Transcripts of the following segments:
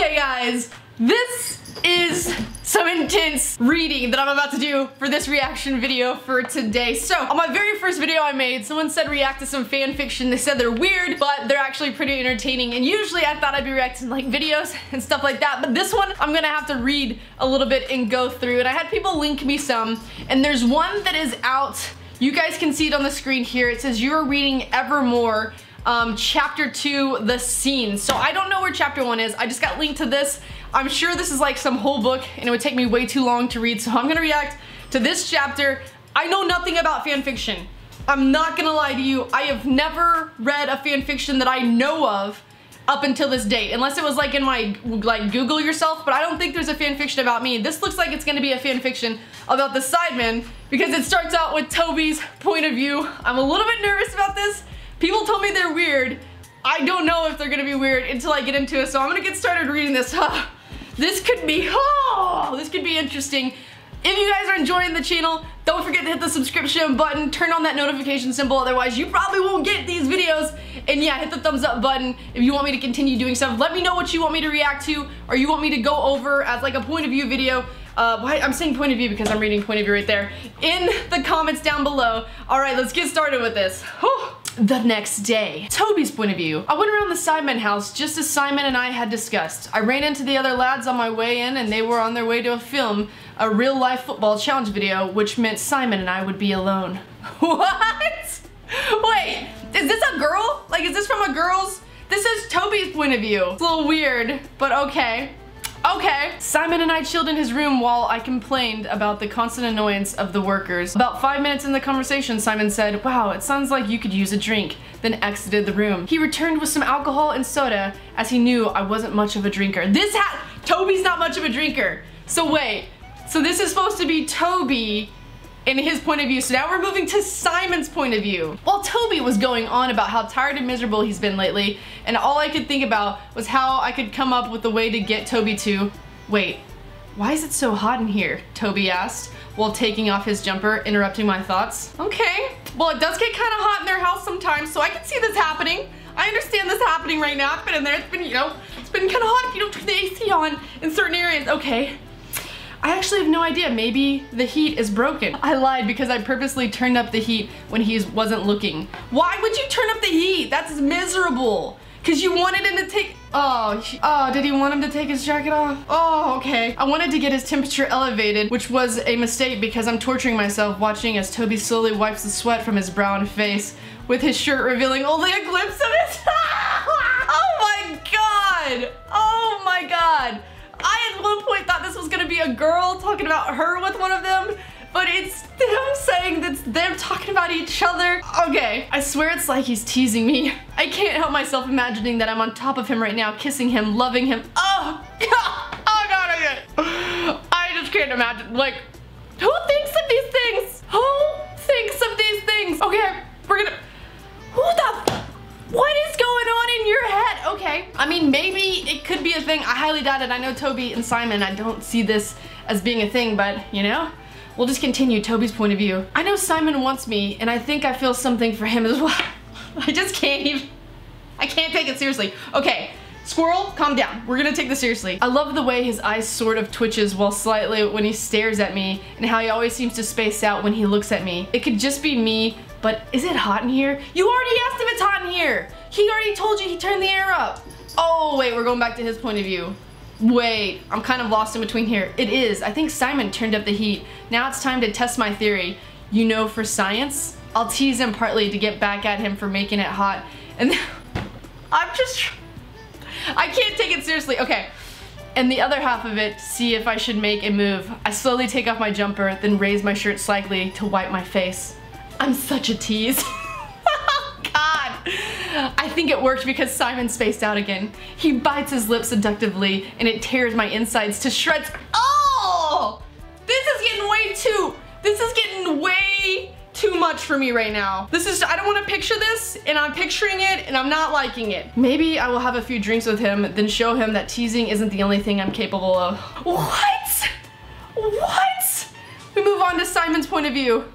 Okay guys, this is some intense reading that I'm about to do for this reaction video for today. So, on my very first video I made, someone said react to some fan fiction. They said they're weird, but they're actually pretty entertaining. And usually I thought I'd be reacting to like videos and stuff like that. But this one, I'm gonna have to read a little bit and go through. And I had people link me some. And there's one that is out. You guys can see it on the screen here. It says, "You are reading Evermore. Chapter 2, The Scene." So I don't know where chapter 1 is. I just got linked to this. I'm sure this is like some whole book and it would take me way too long to read, so I'm gonna react to this chapter. I know nothing about fan fiction. I'm not gonna lie to you. I have never read a fan fiction that I know of up until this date, unless it was like in my like Google yourself, but I don't think there's a fan fiction about me. This looks like it's gonna be a fan fiction about the Sidemen because it starts out with Toby's point of view. I'm a little bit nervous about this. People told me they're weird. I don't know if they're gonna be weird until I get into it, so I'm gonna get started reading this. This could be interesting. If you guys are enjoying the channel, don't forget to hit the subscription button, turn on that notification symbol, otherwise you probably won't get these videos. And yeah, hit the thumbs up button if you want me to continue doing stuff. Let me know what you want me to react to, or you want me to go over as like a point of view video. I'm saying point of view because I'm reading point of view right there, in the comments down below. Alright, let's get started with this. Whew. The next day. Toby's point of view. I went around the Sidemen house just as Simon and I had discussed. I ran into the other lads on my way in and they were on their way to film a real life football challenge video, which meant Simon and I would be alone. What? Wait, is this a girl? Like, is this from a girl's? This is Toby's point of view. It's a little weird, but okay. Okay. Simon and I chilled in his room while I complained about the constant annoyance of the workers. About 5 minutes in the conversation, Simon said, "Wow, it sounds like you could use a drink," then exited the room. He returned with some alcohol and soda as he knew I wasn't much of a drinker. Toby's not much of a drinker. So wait, so this is supposed to be Toby in his point of view. So now we're moving to Simon's point of view. While Toby was going on about how tired and miserable he's been lately, and all I could think about was how I could come up with a way to get Toby to... Wait, why is it so hot in here? Toby asked, while taking off his jumper, interrupting my thoughts. Okay, well it does get kind of hot in their house sometimes, so I can see this happening. I understand this happening right now. I've been in there, it's been, you know, it's been kind of hot if you don't turn the AC on in certain areas. Okay. I actually have no idea. Maybe the heat is broken. I lied because I purposely turned up the heat when he wasn't looking. Why would you turn up the heat? That's miserable. Because you wanted him to take... Oh, did he want him to take his jacket off? Oh, okay. I wanted to get his temperature elevated, which was a mistake because I'm torturing myself watching as Toby slowly wipes the sweat from his brow and face, with his shirt revealing only a glimpse of it. Oh my god! Oh my god! I at one point thought this was gonna be a girl talking about her with one of them, but it's them saying that they're talking about each other. Okay, I swear it's like he's teasing me. I can't help myself imagining that I'm on top of him right now, kissing him, loving him. Oh god, I just can't imagine. Like, who thinks of these things? Who thinks of these things? Okay, what is going on in your head? Okay, I mean, maybe it could be a thing. I highly doubt it. I know Toby and Simon, I don't see this as being a thing, but you know, we'll just continue Toby's point of view. I know Simon wants me, and I think I feel something for him as well. I just can't even, I can't take it seriously. Okay, squirrel, calm down. We're gonna take this seriously. I love the way his eyes sort of twitches while slightly when he stares at me, and how he always seems to space out when he looks at me. It could just be me, but is it hot in here? You already asked if it's hot in here. He already told you he turned the air up. Oh wait, we're going back to his point of view. Wait, I'm kind of lost in between here. It is. I think Simon turned up the heat. Now it's time to test my theory. You know, for science, I'll tease him partly to get back at him for making it hot. And I can't take it seriously. Okay. And the other half of it, see if I should make a move. I slowly take off my jumper, then raise my shirt slightly to wipe my face. I'm such a tease. God. I think it worked because Simon spaced out again. He bites his lips seductively and it tears my insides to shreds. Oh! This is getting way too much for me right now. I don't want to picture this, and I'm picturing it and I'm not liking it. Maybe I will have a few drinks with him, then show him that teasing isn't the only thing I'm capable of. What? What? We move on to Simon's point of view.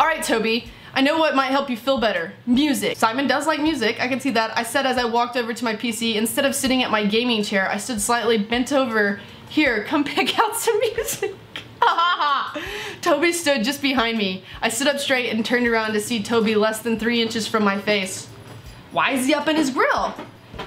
Alright, Toby, I know what might help you feel better. Music. Simon does like music, I can see that. I said as I walked over to my PC, instead of sitting at my gaming chair, I stood slightly bent over. Here, come pick out some music. Toby stood just behind me. I stood up straight and turned around to see Toby less than 3 inches from my face. Why is he up in his grill?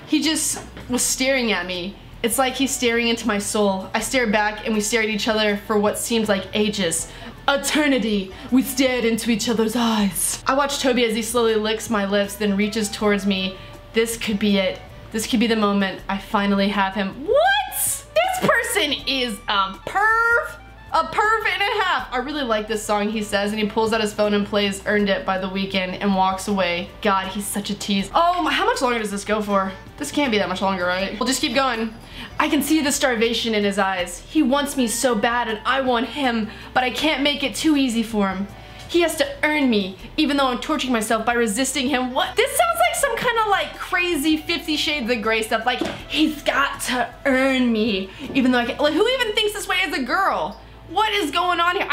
He just was staring at me. It's like he's staring into my soul. I stared back and we stared at each other for what seemed like ages. Eternity. We stared into each other's eyes. I watched Toby as he slowly licks my lips, then reaches towards me. This could be it. This could be the moment I finally have him. What? This person is a perv. A perv and a half. I really like this song, he says, and he pulls out his phone and plays Earned It by The Weeknd and walks away. God, he's such a tease. Oh, how much longer does this go for? This can't be that much longer, right? We'll just keep going. I can see the starvation in his eyes. He wants me so bad and I want him, but I can't make it too easy for him. He has to earn me, even though I'm torturing myself by resisting him. What? This sounds like some kind of like crazy 50 Shades of Grey stuff. Like, he's got to earn me, even though I can't. Like, who even thinks this way as a girl? What is going on here?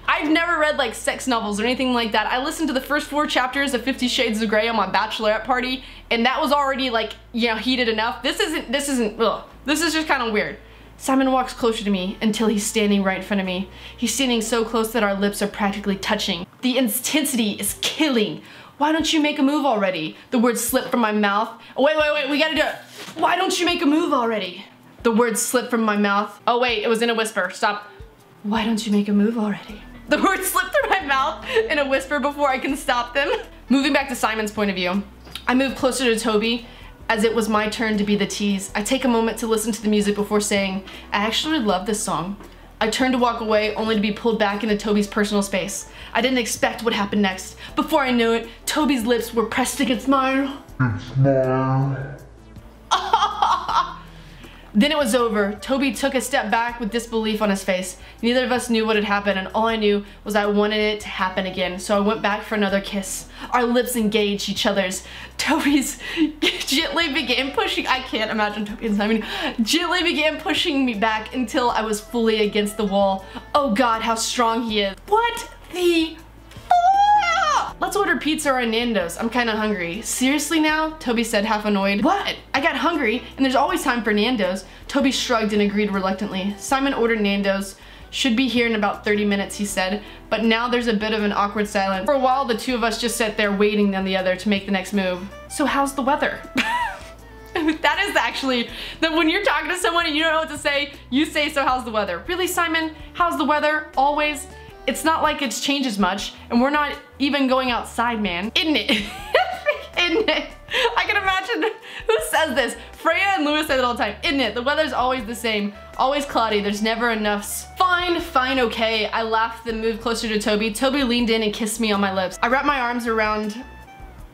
I've never read like sex novels or anything like that. I listened to the first 4 chapters of 50 Shades of Grey on my bachelorette party, and that was already like, you know, heated enough. This isn't, ugh. This is just kind of weird. Simon walks closer to me until he's standing right in front of me. He's standing so close that our lips are practically touching. The intensity is killing. Why don't you make a move already? The words slipped from my mouth. Oh, wait, we gotta do it. Why don't you make a move already? The words slipped from my mouth. Oh wait, it was in a whisper, stop. Why don't you make a move already? The words slipped through my mouth in a whisper before I can stop them. Moving back to Simon's point of view, I move closer to Toby as it was my turn to be the tease. I take a moment to listen to the music before saying, I actually love this song. I turn to walk away only to be pulled back into Toby's personal space. I didn't expect what happened next. Before I knew it, Toby's lips were pressed against mine. Then it was over. Toby took a step back with disbelief on his face. Neither of us knew what had happened, and all I knew was I wanted it to happen again, so I went back for another kiss. Our lips engaged each other's. Toby's gently began pushing, I can't imagine Toby and Simon, gently began pushing me back until I was fully against the wall. Oh God, how strong he is. What the Let's order pizza or Nando's. I'm kinda hungry. Seriously now? Toby said, half annoyed. What? I got hungry, and there's always time for Nando's. Toby shrugged and agreed reluctantly. Simon ordered Nando's. Should be here in about 30 minutes, he said. But now there's a bit of an awkward silence. For a while, the two of us just sat there waiting on the other to make the next move. So how's the weather? That is actually, that when you're talking to someone and you don't know what to say, you say, so how's the weather? Really, Simon? How's the weather? Always? It's not like it's changes much, and we're not even going outside, man. Isn't it? Isn't it? I can imagine who says this. Freya and Lewis say it all the time. Isn't it? The weather's always the same. Always cloudy. There's never enough. Fine, okay. I laughed, then moved closer to Toby. Toby leaned in and kissed me on my lips. I wrapped my arms around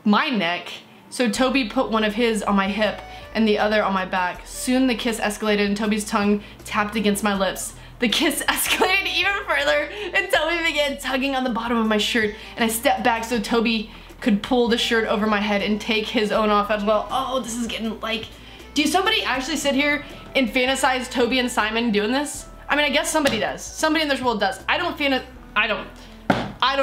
my neck, so Toby put one of his on my hip and the other on my back. Soon the kiss escalated and Toby's tongue tapped against my lips. The kiss escalated even further and Toby began tugging on the bottom of my shirt, and I stepped back so Toby could pull the shirt over my head and take his own off as well. Oh, this is getting like, do somebody actually sit here and fantasize Toby and Simon doing this? I mean, I guess somebody does. Somebody in this world does. I don't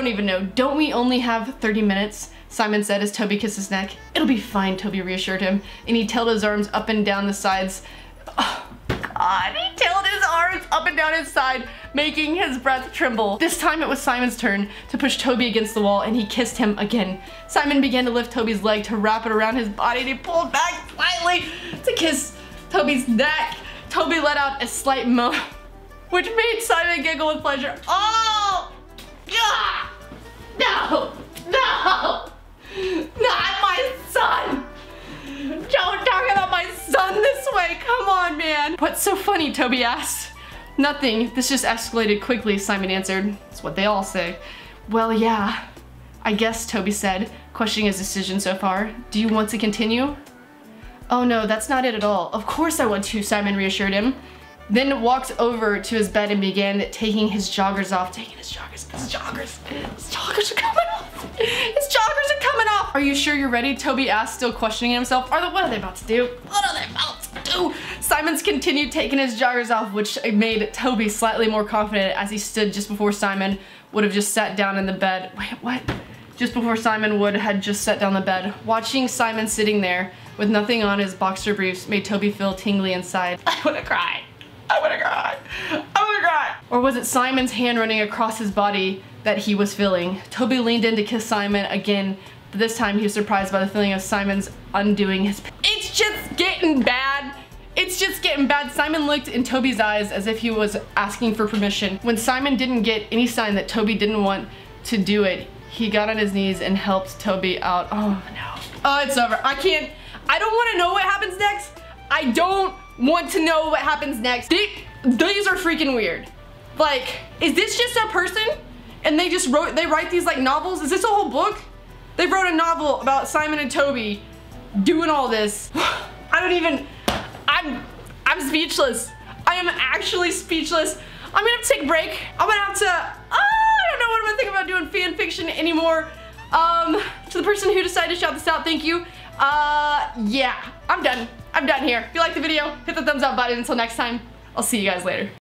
even know. Don't we only have 30 minutes? Simon said as Toby kissed his neck. It'll be fine, Toby reassured him, and he tilted his arms up and down the sides. Oh, God, he tilted his arms up and down his side, making his breath tremble. This time it was Simon's turn to push Toby against the wall, and he kissed him again. Simon began to lift Toby's leg to wrap it around his body, and he pulled back slightly to kiss Toby's neck. Toby let out a slight moan, which made Simon giggle with pleasure. Oh! God! No! No! Not my son! Don't talk about my son this way, come on, man. What's so funny, Toby asked. Nothing, this just escalated quickly, Simon answered. That's what they all say. Well, yeah, I guess, Toby said, questioning his decision so far. Do you want to continue? Oh no, that's not it at all. Of course I want to, Simon reassured him. Then walked over to his bed and began taking his joggers off. His joggers are coming off. His joggers are coming off. Are you sure you're ready? Toby asked, still questioning himself. What are they about to do? What are they about to do? Simon's continued taking his joggers off, which made Toby slightly more confident as he stood just before Simon would have just sat down in the bed. Wait, what? just before Simon Wood had just sat down the bed. Watching Simon sitting there with nothing on his boxer briefs made Toby feel tingly inside. I wanna cry. I wanna cry. I wanna cry. Or was it Simon's hand running across his body that he was feeling? Toby leaned in to kiss Simon again, but this time he was surprised by the feeling of Simon's undoing his... It's just getting bad. It's just getting bad. Simon looked in Toby's eyes as if he was asking for permission. When Simon didn't get any sign that Toby didn't want to do it, he got on his knees and helped Toby out. Oh no. Oh, it's over. I don't want to know what happens next. I don't want to know what happens next. These are freaking weird. Like, is this just a person? And they write these like novels? Is this a whole book? They wrote a novel about Simon and Toby doing all this. I'm speechless. I am actually speechless. I'm gonna have to take a break. I'm gonna have to, I don't know what I'm gonna think about doing fan fiction anymore. To the person who decided to shout this out, thank you. Yeah, I'm done. I'm done here. If you liked the video, hit the thumbs up button. Until next time, I'll see you guys later.